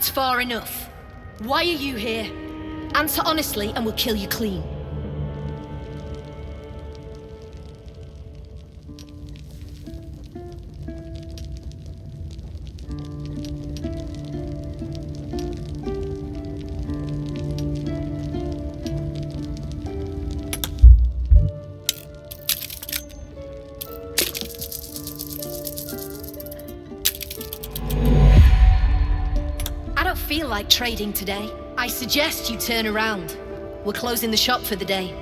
That's far enough. Why are you here? Answer honestly and we'll kill you clean. I don't feel like trading today. I suggest you turn around. We're closing the shop for the day.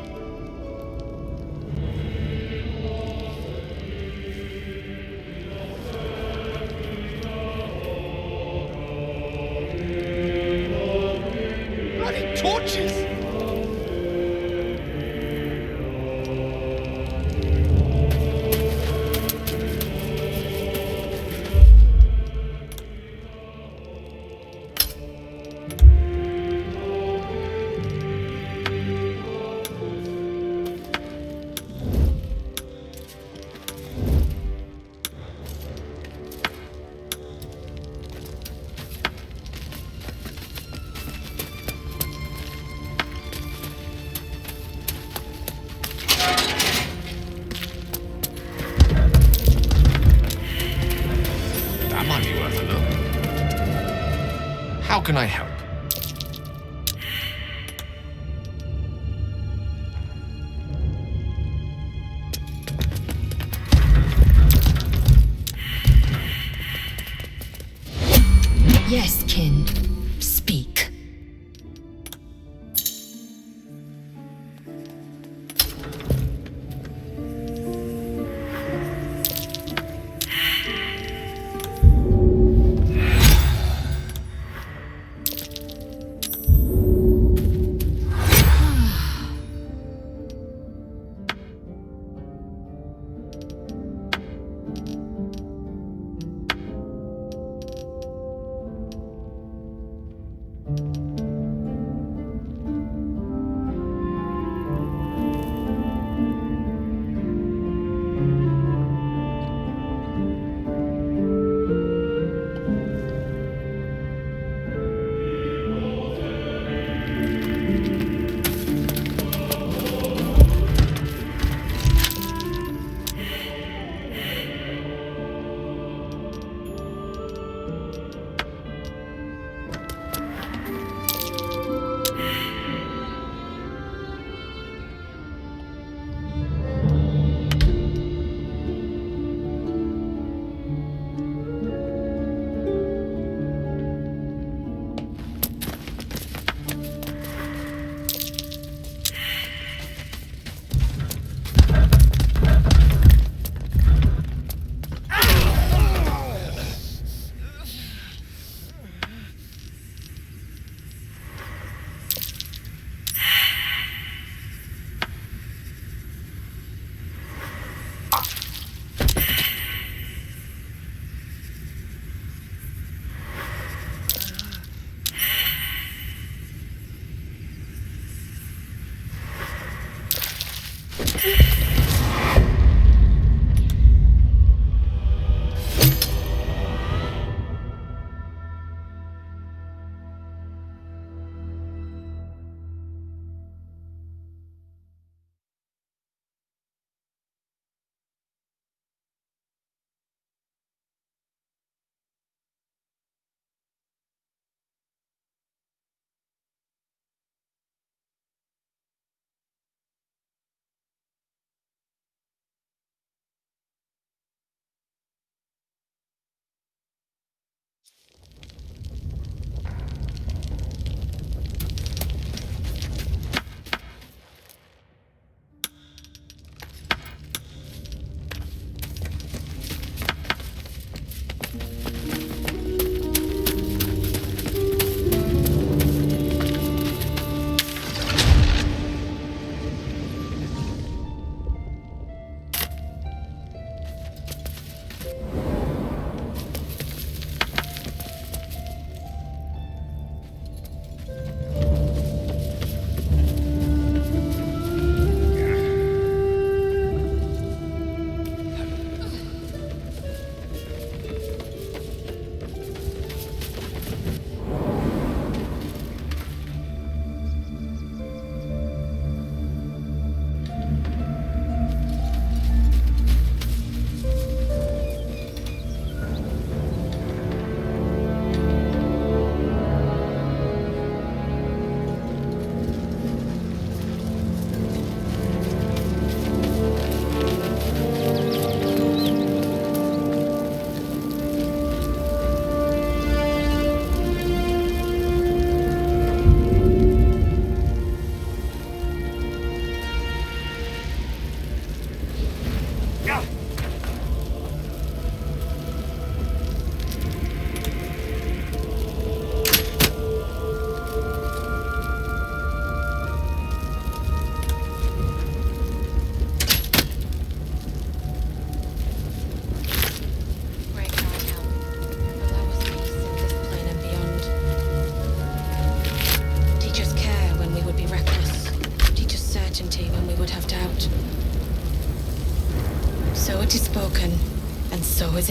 Bloody torches! How can I help? Yes, kin. Speak.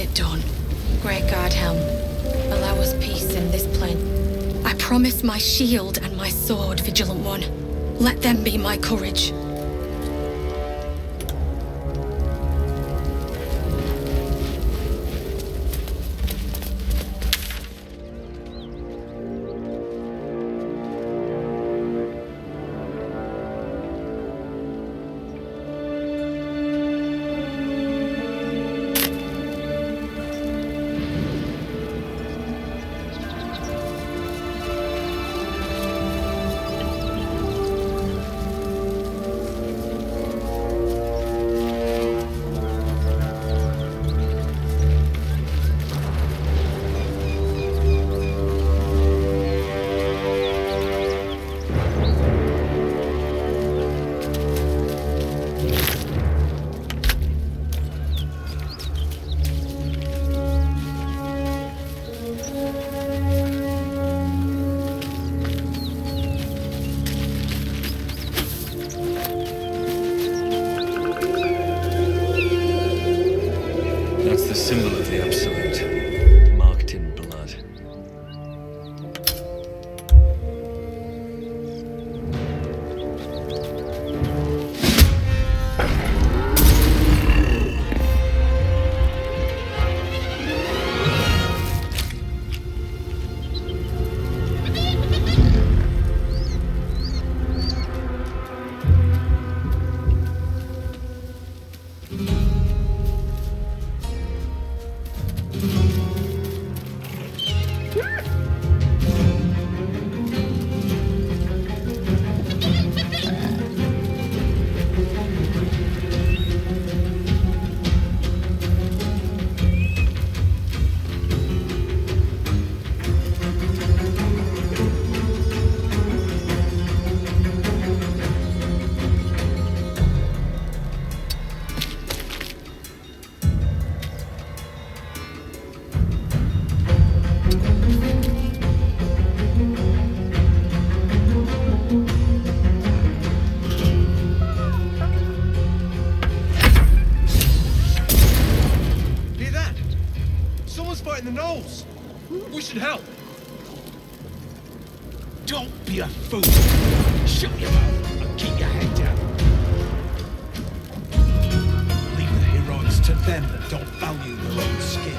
it done. Great Guardhelm, allow us peace in this plane. I promise my shield and my sword, Vigilant One. Let them be my courage. The symbol of the Absolute, marked in blood. The knolls! We should help! Don't be a fool! Shut your mouth and keep your head down. Leave the heroics to them that don't value their own skin.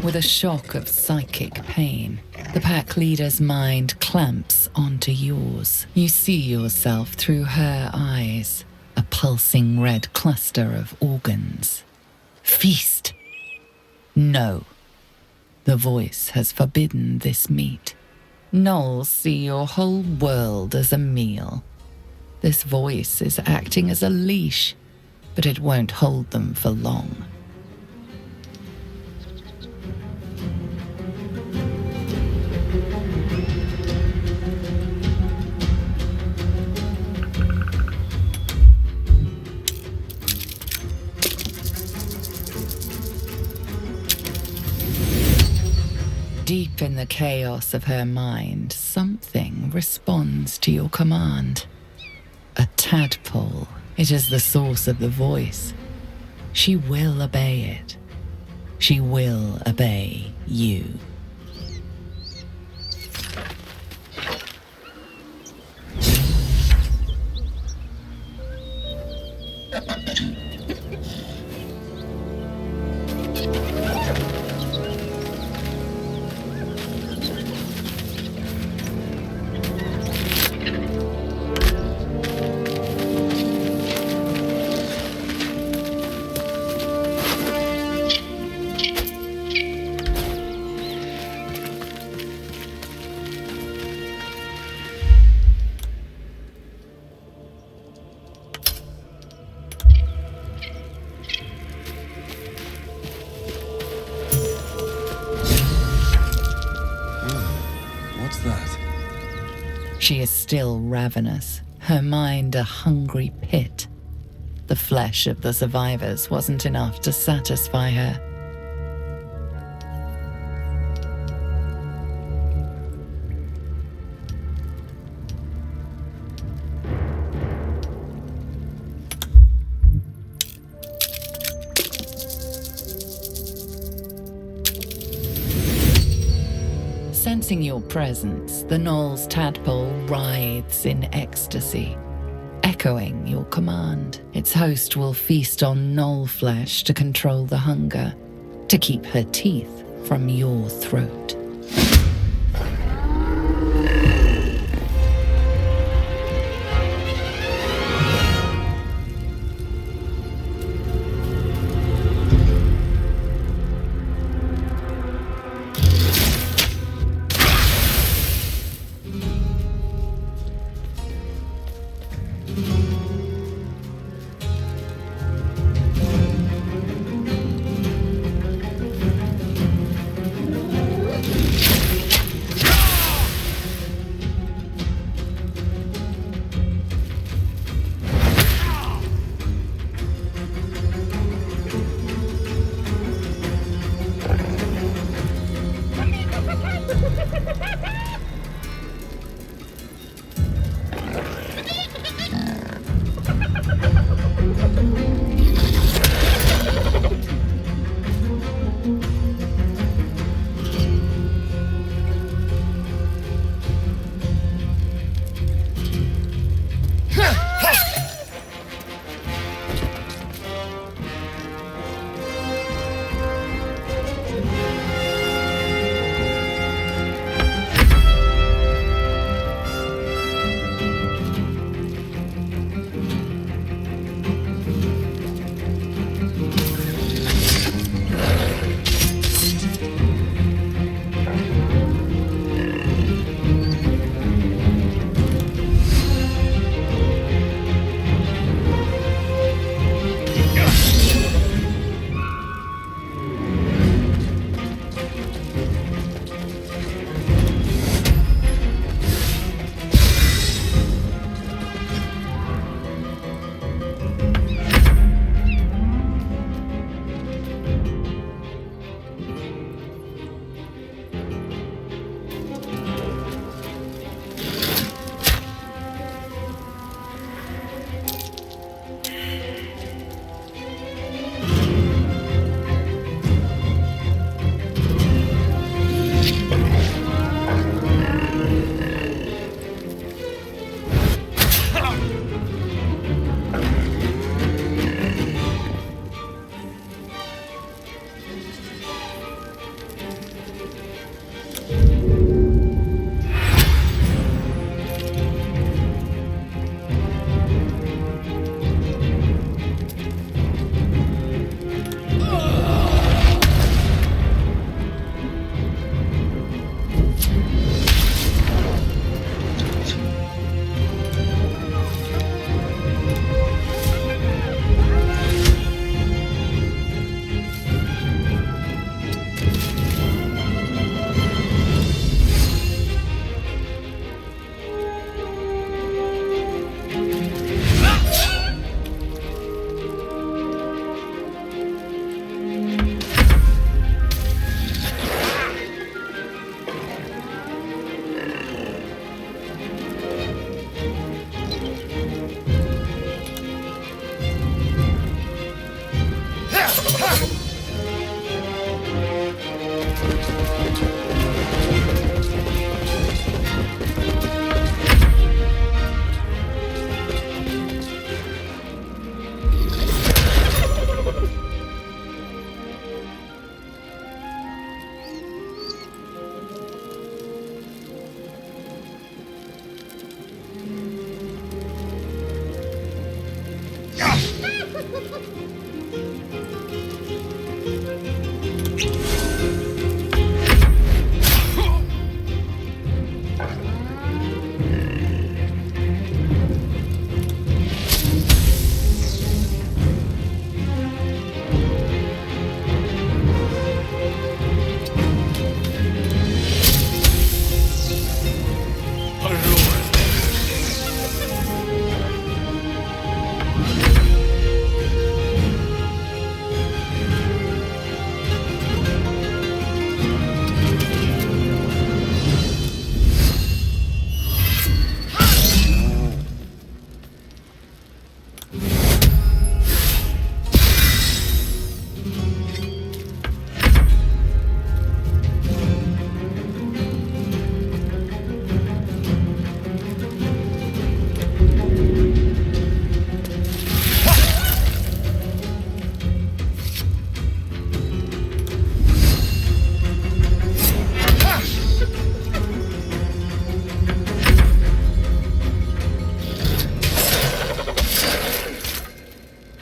With a shock of psychic pain, the pack leader's mind clamps onto yours. You see yourself through her eyes, a pulsing red cluster of organs. Feast! No. The voice has forbidden this meat. Gnolls see your whole world as a meal. This voice is acting as a leash, but it won't hold them for long. Deep in the chaos of her mind, something responds to your command. A tadpole. It is the source of the voice. She will obey it. She will obey you. What's that? She is still ravenous, her mind a hungry pit. The flesh of the survivors wasn't enough to satisfy her. Sensing your presence, the Knoll's tadpole writhes in ecstasy, echoing your command. Its host will feast on Knoll flesh to control the hunger, to keep her teeth from your throat.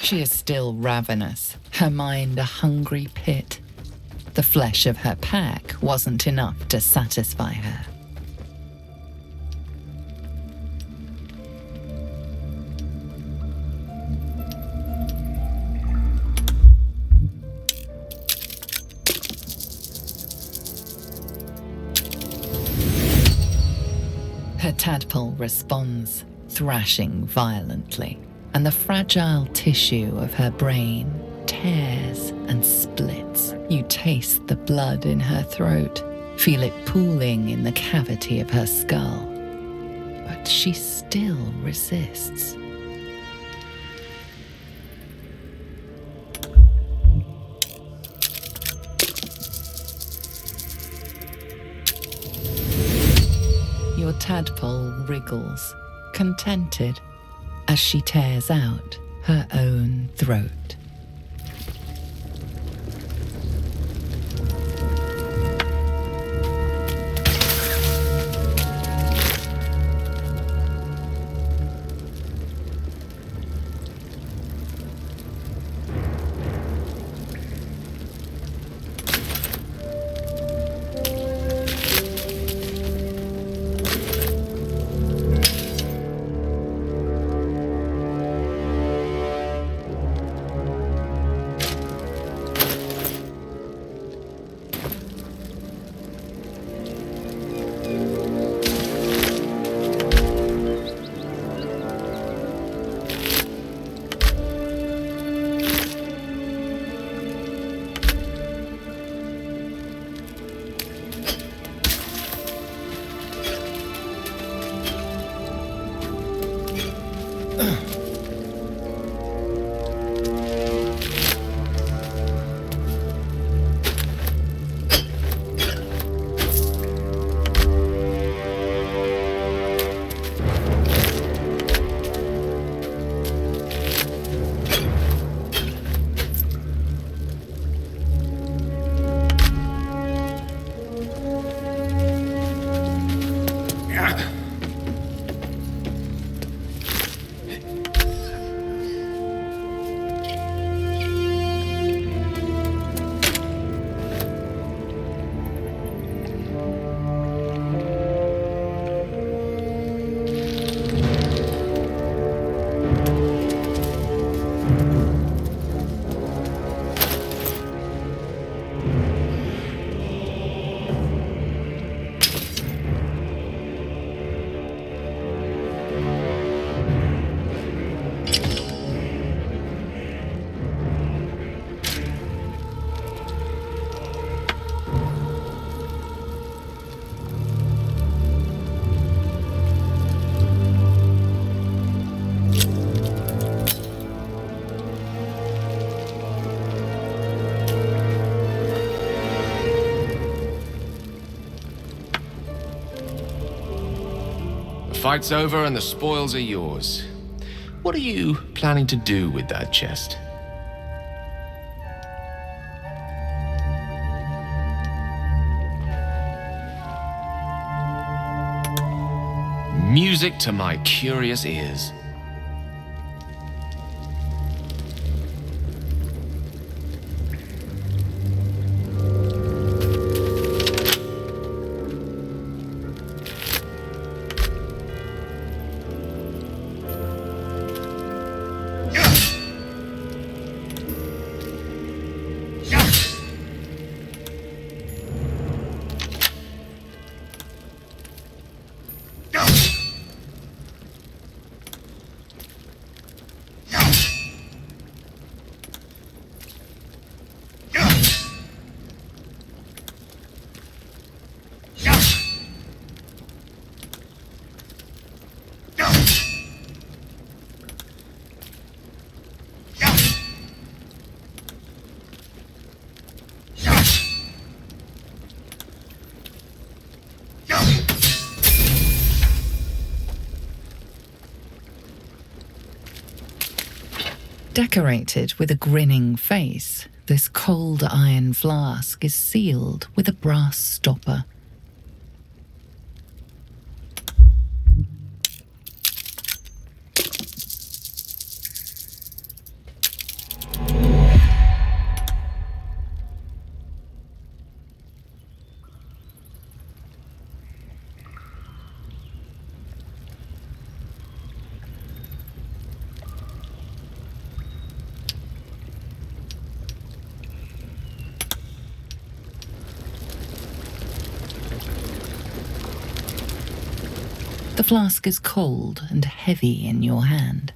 She is still ravenous, her mind a hungry pit. The flesh of her pack wasn't enough to satisfy her. Her tadpole responds, thrashing violently, and the fragile tissue of her brain tears and splits. You taste the blood in her throat, feel it pooling in the cavity of her skull. But she still resists. Your tadpole wriggles, contented, as she tears out her own throat. Fight's over and the spoils are yours. What are you planning to do with that chest? Music to my curious ears. Decorated with a grinning face, this cold iron flask is sealed with a brass stopper. The flask is cold and heavy in your hand.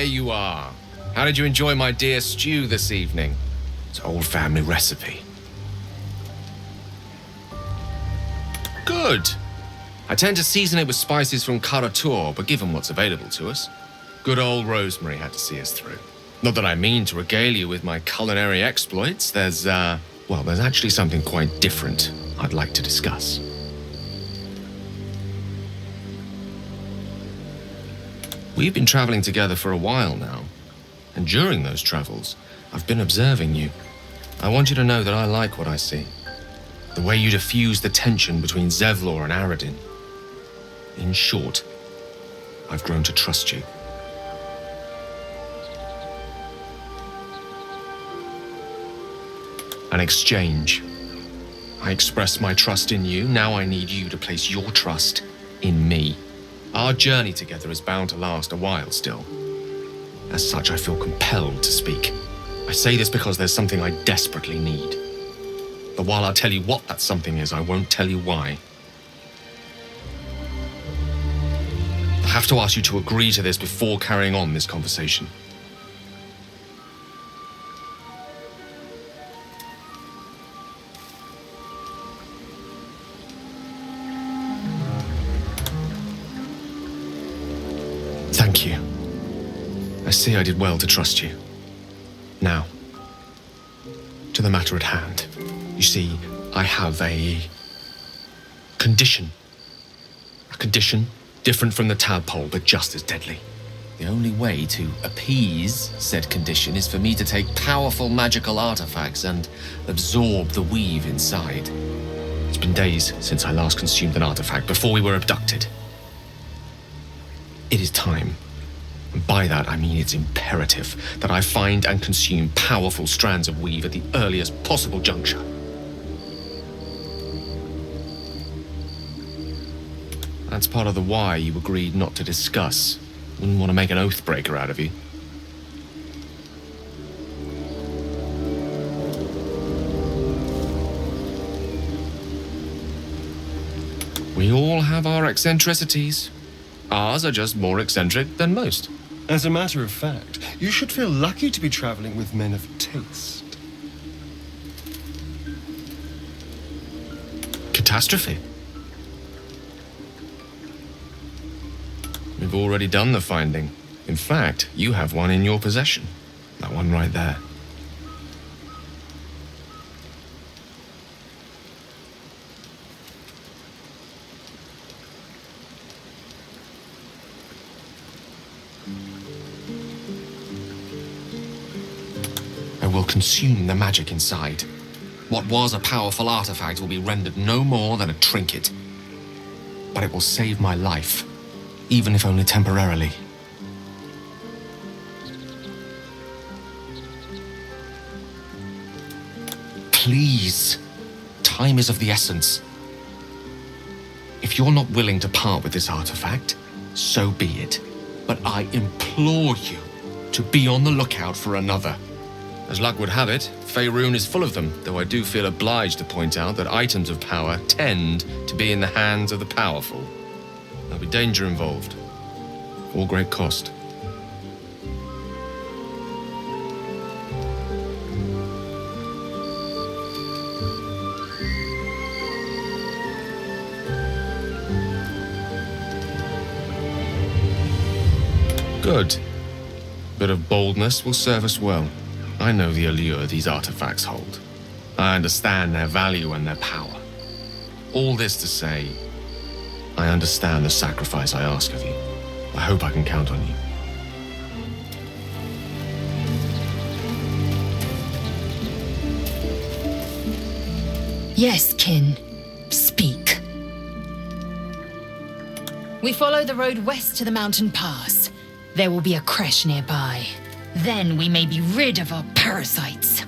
there you are. How did you enjoy my deer stew this evening? It's an old family recipe. Good. I tend to season it with spices from Karatur, but given what's available to us, good old Rosemary had to see us through. Not that I mean to regale you with my culinary exploits. There's actually something quite different I'd like to discuss. We've been traveling together for a while now, and during those travels, I've been observing you. I want you to know that I like what I see. The way you diffuse the tension between Zevlor and Aradin. In short, I've grown to trust you. An exchange. I express my trust in you, now I need you to place your trust in me. Our journey together is bound to last a while still. As such, I feel compelled to speak. I say this because there's something I desperately need. But while I'll tell you what that something is, I won't tell you why. I have to ask you to agree to this before carrying on this conversation. Thank you. I see I did well to trust you. Now, to the matter at hand. You see, I have a condition. A condition different from the tadpole, but just as deadly. The only way to appease said condition is for me to take powerful magical artifacts and absorb the weave inside. It's been days since I last consumed an artifact, before we were abducted. It is time. And by that, I mean it's imperative that I find and consume powerful strands of weave at the earliest possible juncture. That's part of the why you agreed not to discuss. Wouldn't want to make an oath-breaker out of you. We all have our eccentricities. Ours are just more eccentric than most. As a matter of fact, you should feel lucky to be traveling with men of taste. Catastrophe. We've already done the finding. In fact, you have one in your possession. That one right there. I will consume the magic inside. What was a powerful artifact will be rendered no more than a trinket. But it will save my life. Even if only temporarily. Please, time is of the essence. If you're not willing to part with this artifact, so be it. But I implore you to be on the lookout for another. As luck would have it, Faerun is full of them, though I do feel obliged to point out that items of power tend to be in the hands of the powerful. There'll be danger involved. Or great cost. Good. Bit of boldness will serve us well. I know the allure these artifacts hold. I understand their value and their power. All this to say, I understand the sacrifice I ask of you. I hope I can count on you. Yes, kin. Speak. We follow the road west to the mountain pass. There will be a creche nearby. Then we may be rid of our parasites.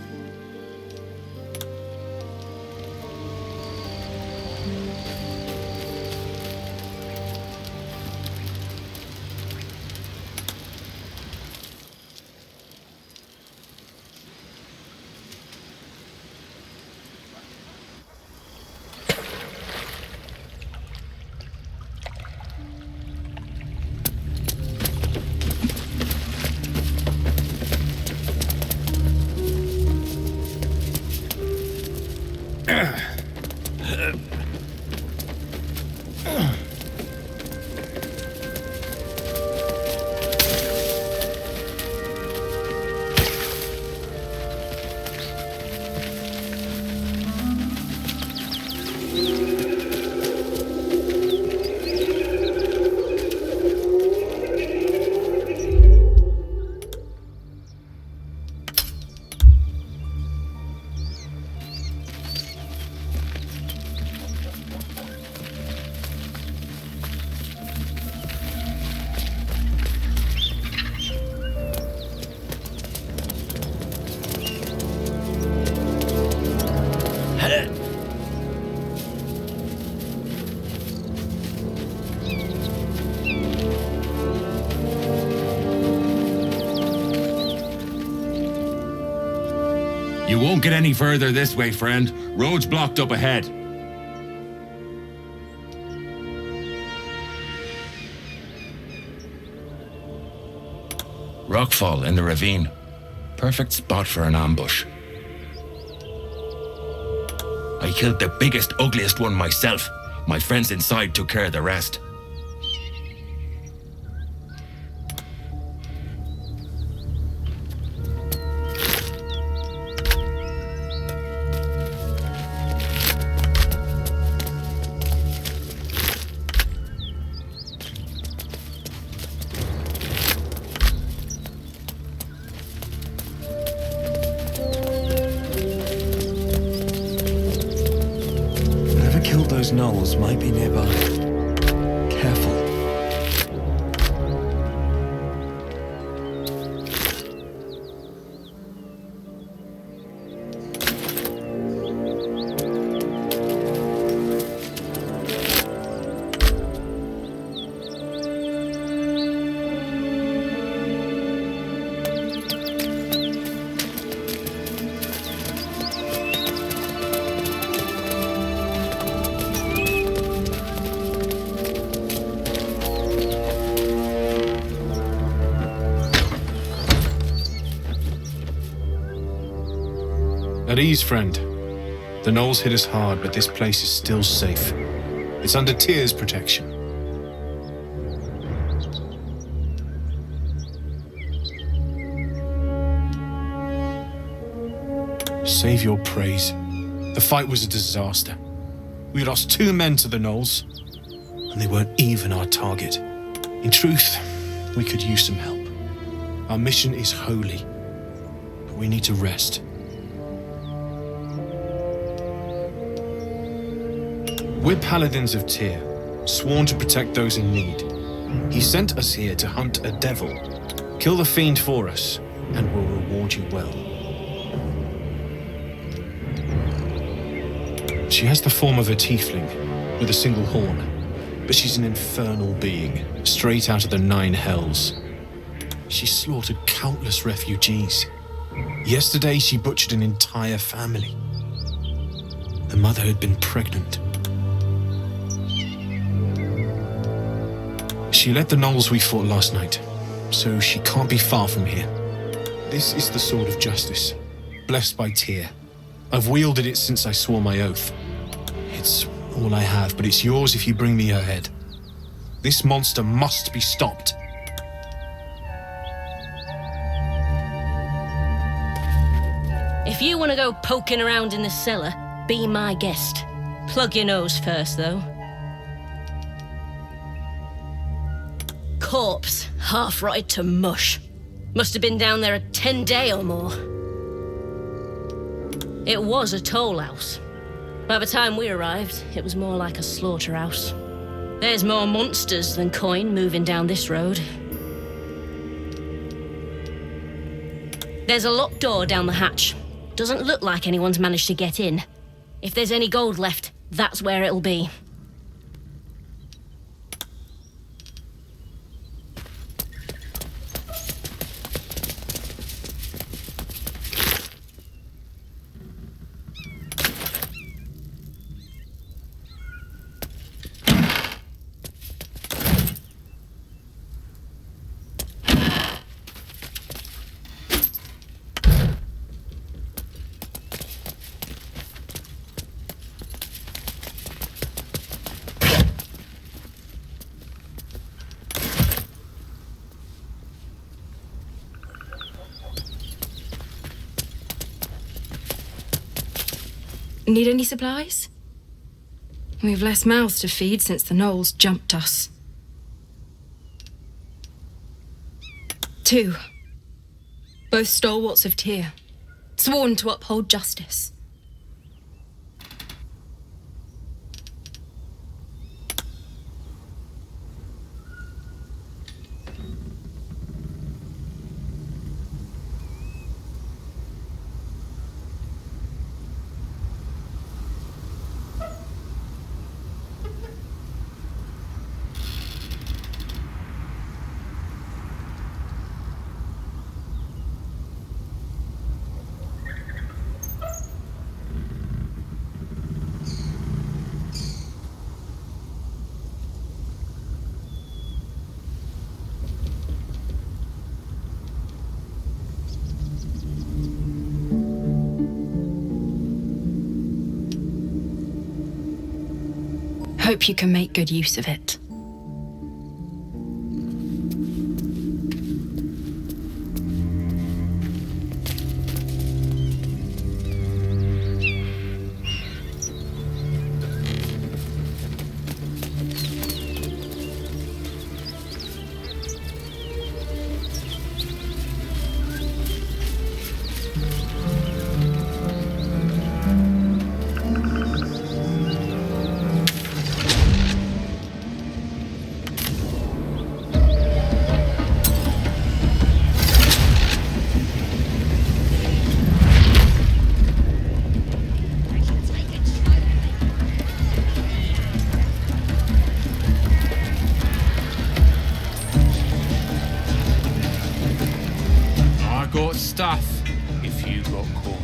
You won't get any further this way, friend. Road's blocked up ahead. Rockfall in the ravine. Perfect spot for an ambush. I killed the biggest, ugliest one myself. My friends inside took care of the rest. Those gnolls might be nearby. Careful. At ease, friend. The gnolls hit us hard, but this place is still safe. It's under Tyr's protection. Save your praise. The fight was a disaster. We lost 2 men to the gnolls, and they weren't even our target. In truth, we could use some help. Our mission is holy, but we need to rest. We're paladins of Tyr, sworn to protect those in need. He sent us here to hunt a devil. Kill the fiend for us, and we'll reward you well. She has the form of a tiefling, with a single horn, but she's an infernal being, straight out of the 9 hells. She slaughtered countless refugees. Yesterday, she butchered an entire family. The mother had been pregnant. She led the gnolls we fought last night, so she can't be far from here. This is the Sword of Justice, blessed by Tyr. I've wielded it since I swore my oath. It's all I have, but it's yours if you bring me her head. This monster must be stopped. If you want to go poking around in the cellar, be my guest. Plug your nose first, though. Corpse, half rotted to mush. Must have been down there a 10-day or more. It was a toll house. By the time we arrived, it was more like a slaughterhouse. There's more monsters than coin moving down this road. There's a locked door down the hatch. Doesn't look like anyone's managed to get in. If there's any gold left, that's where it'll be. Need any supplies? We've less mouths to feed since the gnolls jumped us. 2. Both stalwarts of Tyr, sworn to uphold justice. hope you can make good use of it. Stuff if you got coin.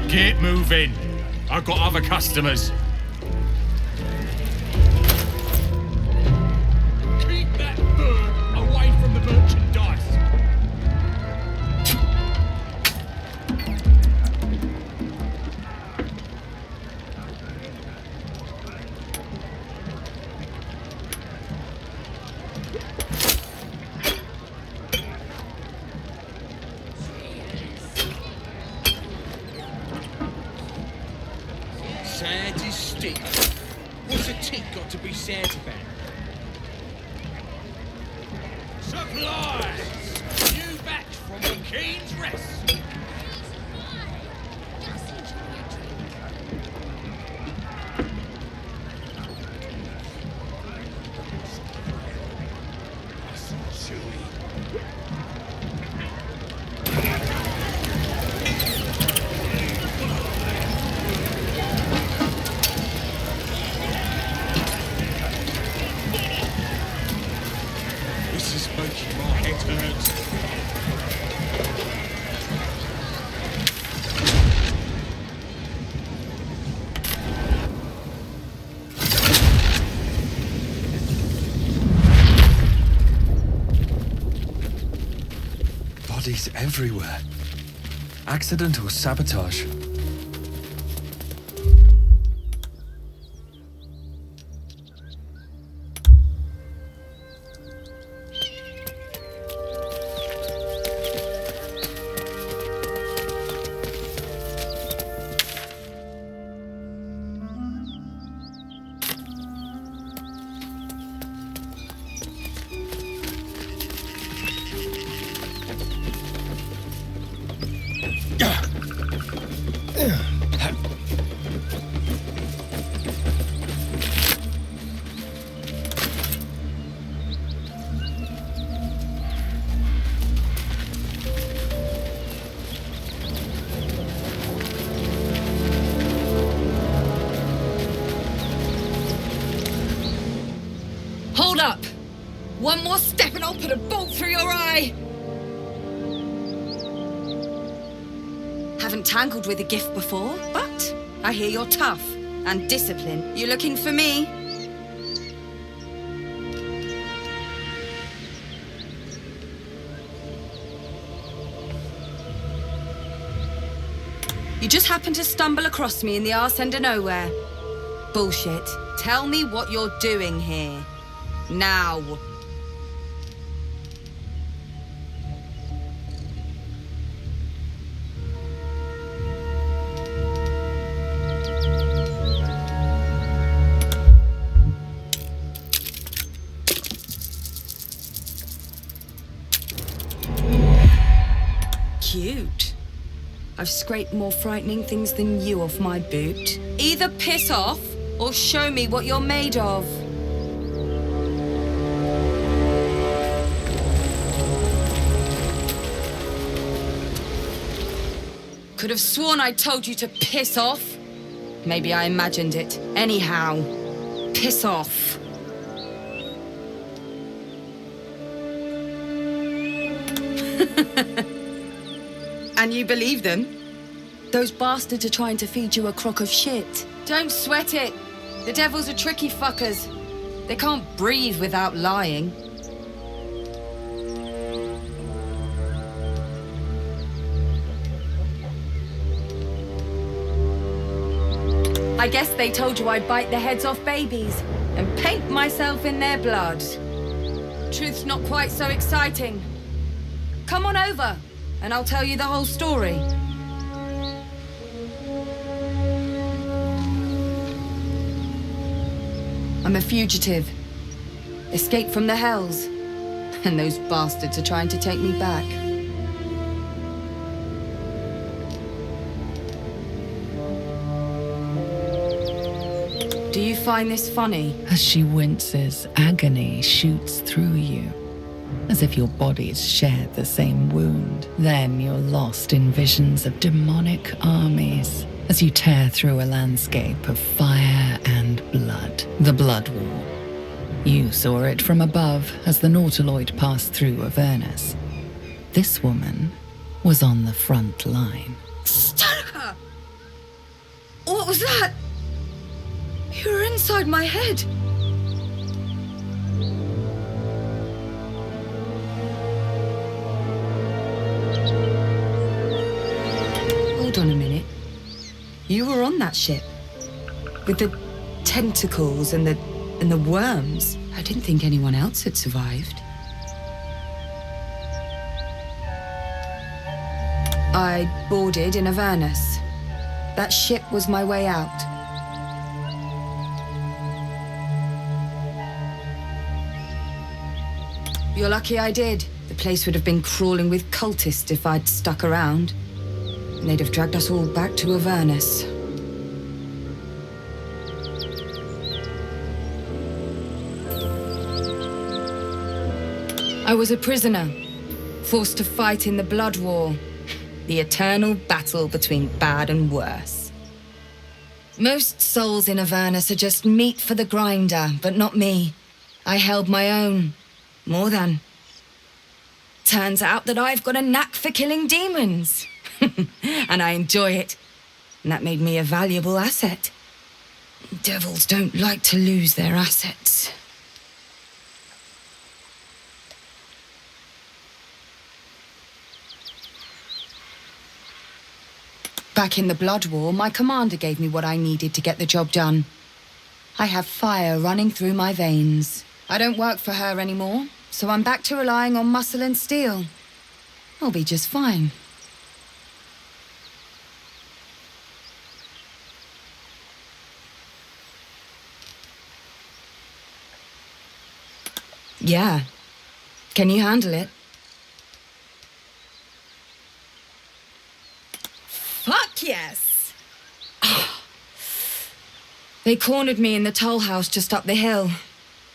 Get moving. I've got other customers. Keep that bird away from the merchandise. Sad is stick. What's a tick got to be sad about? Suck supplies! New batch from the King's Rest! This is making my head hurt. Bodies everywhere. Accident or sabotage? Hold up! One more step and I'll put a bolt through your eye! Haven't tangled with a gift before, but I hear you're tough and disciplined. You looking for me? You just happened to stumble across me in the arse end of nowhere. Bullshit. Tell me what you're doing here. Now. Cute. I've scraped more frightening things than you off my boot. Either piss off or show me what you're made of. Could have sworn I told you to piss off. Maybe I imagined it. Anyhow, piss off. And you believe them? Those bastards are trying to feed you a crock of shit. Don't sweat it. The devils are tricky fuckers. They can't breathe without lying. I guess they told you I'd bite the heads off babies and paint myself in their blood. Truth's not quite so exciting. Come on over, and I'll tell you the whole story. I'm a fugitive. Escaped from the hells. And those bastards are trying to take me back. Do you find this funny? As she winces, agony shoots through you, as if your bodies shared the same wound. Then you're lost in visions of demonic armies as you tear through a landscape of fire and blood. The Blood War. You saw it from above as the Nautiloid passed through Avernus. This woman was on the front line. Stoker! What was that? You were inside my head. Hold on a minute. You were on that ship with the tentacles and the worms. I didn't think anyone else had survived. I boarded in Avernus. That ship was my way out. You're lucky I did. The place would have been crawling with cultists if I'd stuck around. And they'd have dragged us all back to Avernus. I was a prisoner, forced to fight in the Blood War. The eternal battle between bad and worse. Most souls in Avernus are just meat for the grinder, but not me. I held my own. More than. Turns out that I've got a knack for killing demons. And I enjoy it. And that made me a valuable asset. Devils don't like to lose their assets. Back in the Blood War, my commander gave me what I needed to get the job done. I have fire running through my veins. I don't work for her anymore, so I'm back to relying on muscle and steel. I'll be just fine. Yeah. Can you handle it? Fuck yes! They cornered me in the toll house just up the hill.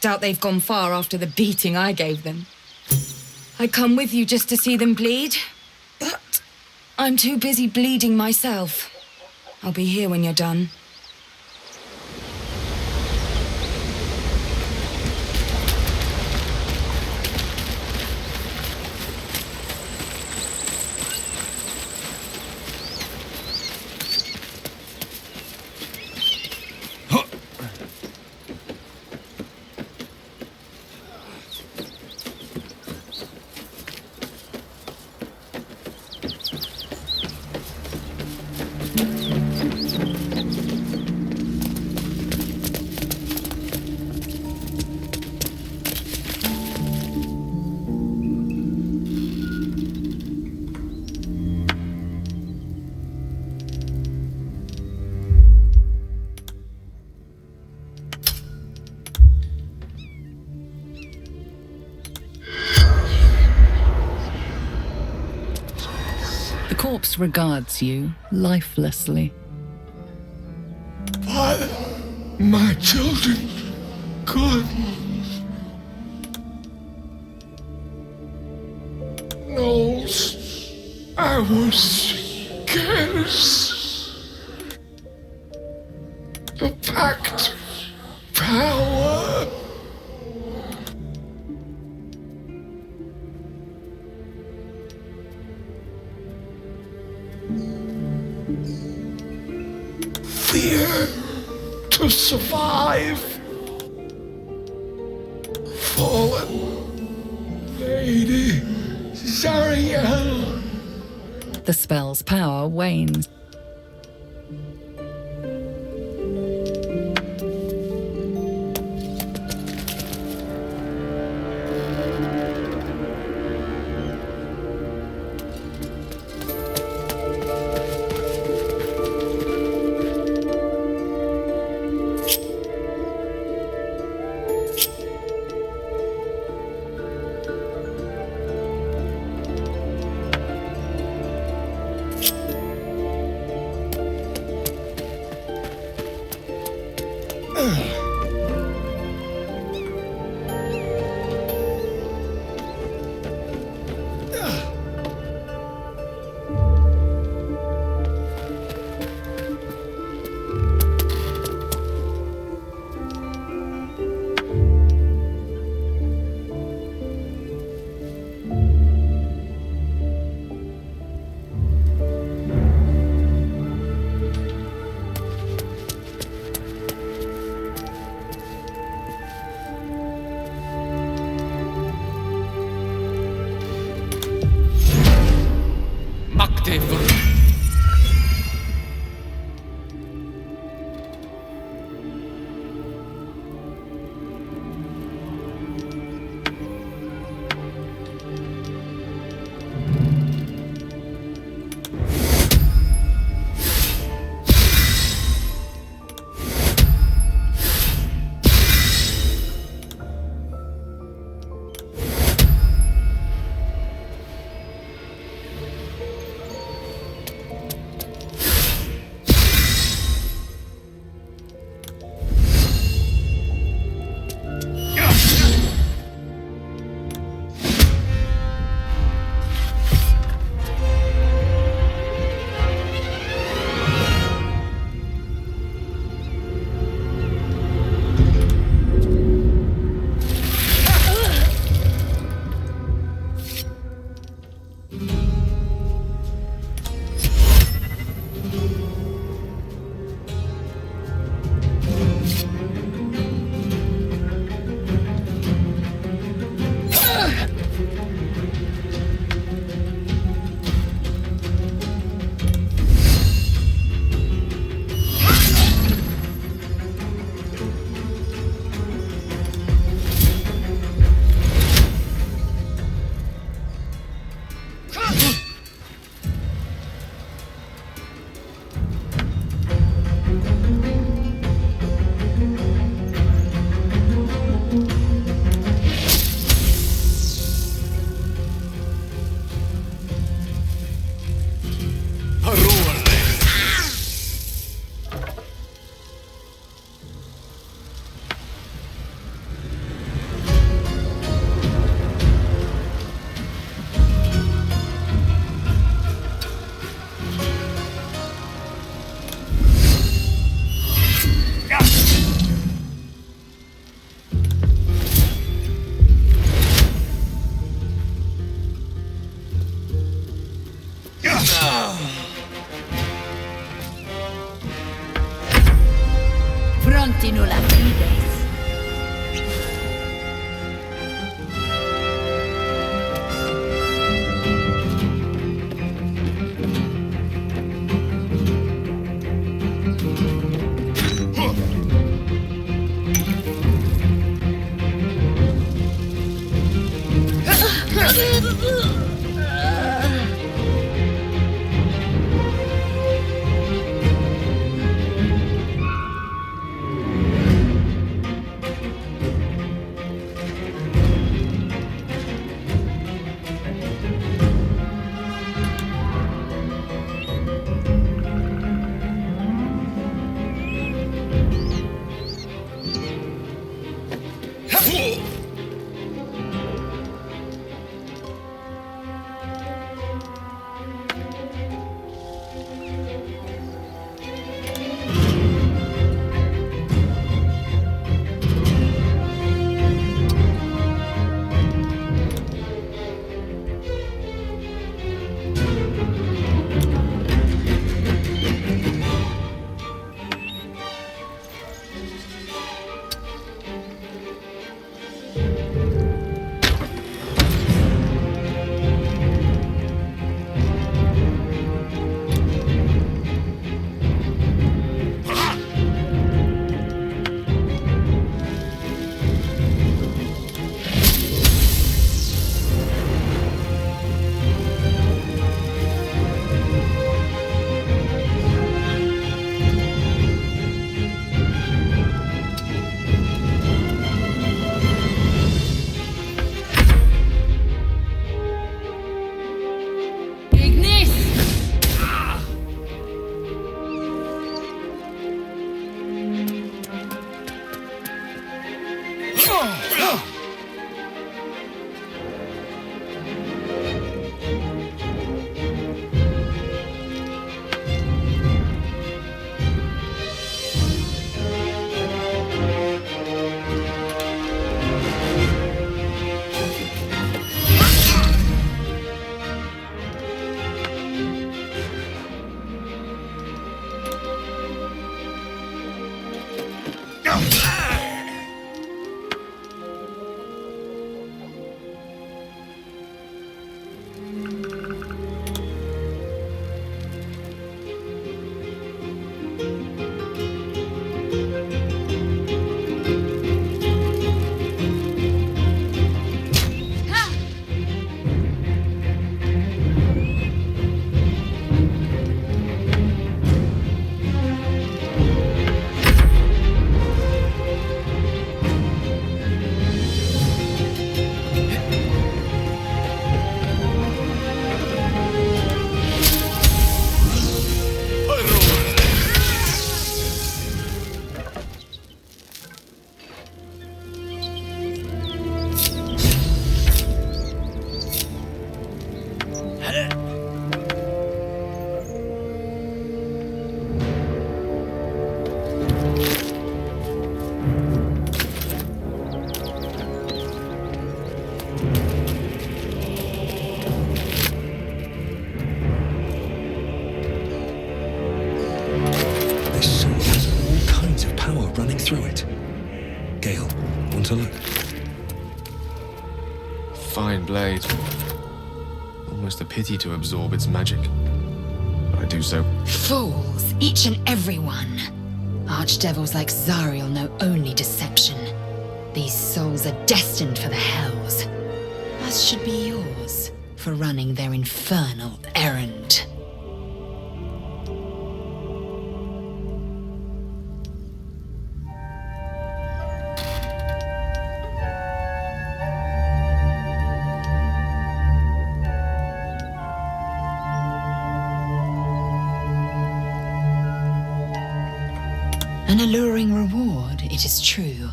Doubt they've gone far after the beating I gave them. I'd come with you just to see them bleed, but I'm too busy bleeding myself. I'll be here when you're done. The corpse regards you lifelessly. Father, my children, God. Knowles, I was careless. The pact, power. Fear to survive. Fallen Lady Zariel. The spell's power wanes. Pronti nulla fides. through it. Gale, want to look? Fine blade. Almost a pity to absorb its magic. But I do so. Fools, each and every one. Archdevils like Zariel know only deception. These souls are destined for the hells, as should be yours, for running their infernal errand. An alluring reward, it is true.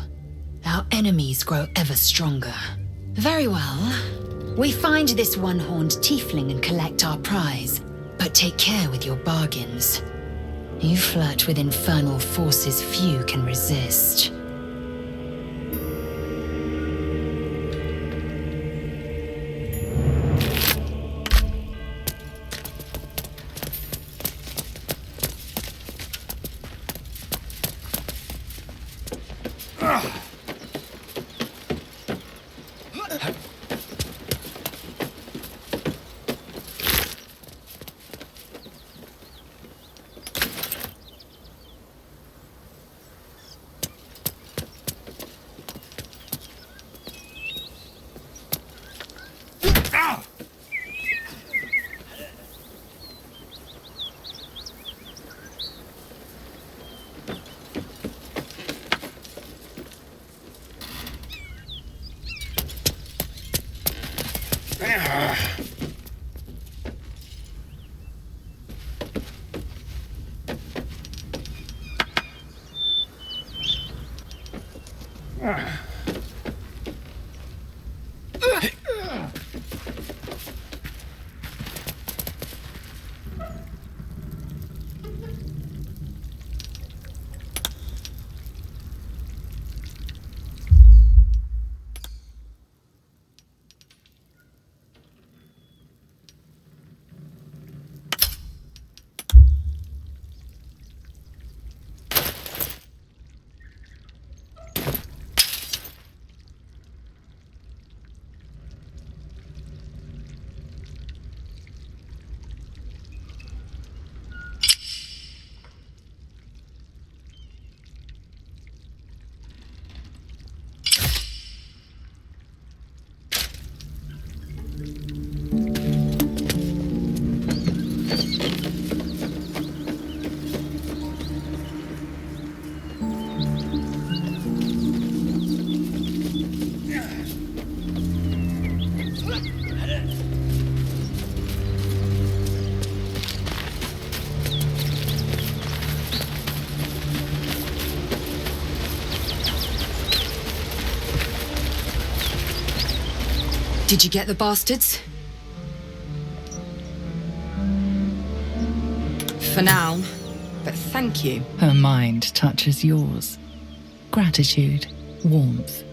Our enemies grow ever stronger. Very well. We find this one-horned tiefling and collect our prize. But take care with your bargains. You flirt with infernal forces few can resist. Did you get the bastards? For now, but thank you. Her mind touches yours. Gratitude, warmth,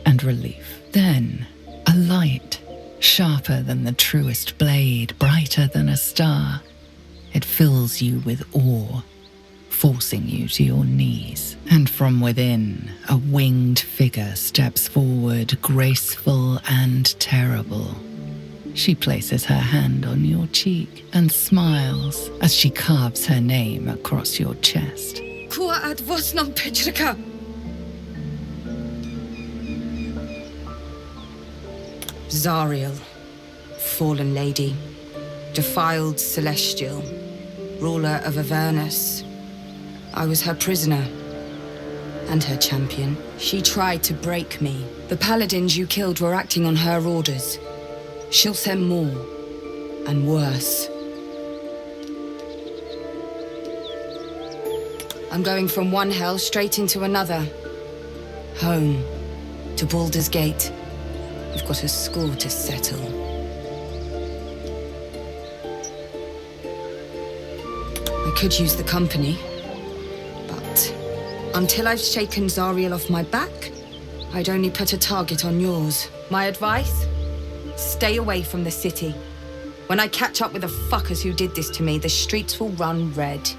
and relief. Then, a light, sharper than the truest blade, brighter than a star. It fills you with awe, forcing you to your knees. And from within, a winged figure steps forward, graceful and terrible. She places her hand on your cheek and smiles as she carves her name across your chest. Kua ad vos nam petrika. Zariel, fallen lady, defiled celestial, ruler of Avernus. I was her prisoner and her champion. She tried to break me. The paladins you killed were acting on her orders. She'll send more and worse. I'm going from one hell straight into another. Home, to Baldur's Gate. I've got a score to settle. I could use the company. Until I've shaken Zariel off my back, I'd only put a target on yours. My advice? Stay away from the city. When I catch up with the fuckers who did this to me, the streets will run red.